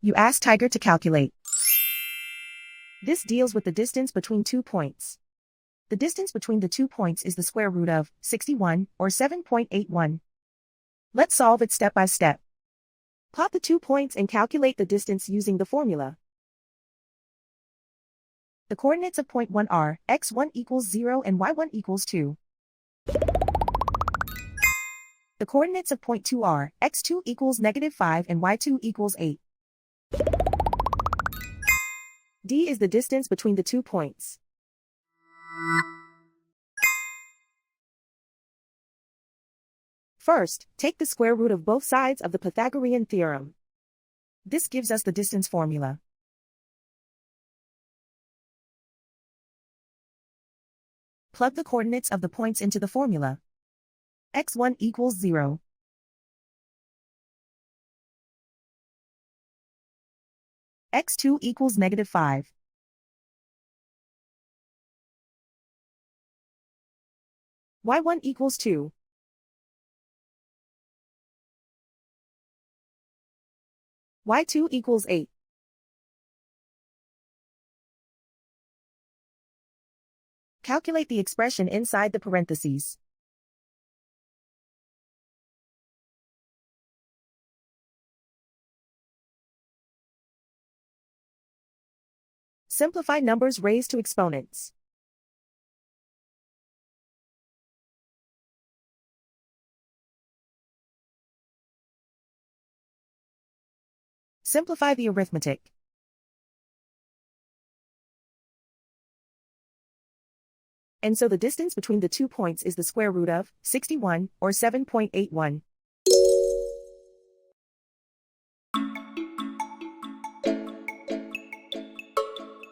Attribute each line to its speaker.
Speaker 1: You ask Tiger to calculate. This deals with the distance between 2 points. The distance between the 2 points is the square root of 61, or 7.81. Let's solve it step by step. Plot the 2 points and calculate the distance using the formula. The coordinates of point 1 are x1 equals 0 and y1 equals 2. The coordinates of point 2 are x2 equals -5 and y2 equals 8. D is the distance between the 2 points. First, take the square root of both sides of the Pythagorean theorem. This gives us the distance formula. Plug the coordinates of the points into the formula. x1 equals 0. x2 equals -5. y1 equals 2. y2 equals 8. Calculate the expression inside the parentheses. Simplify numbers raised to exponents. Simplify the arithmetic. And so the distance between the 2 points is the square root of 61, or 7.81.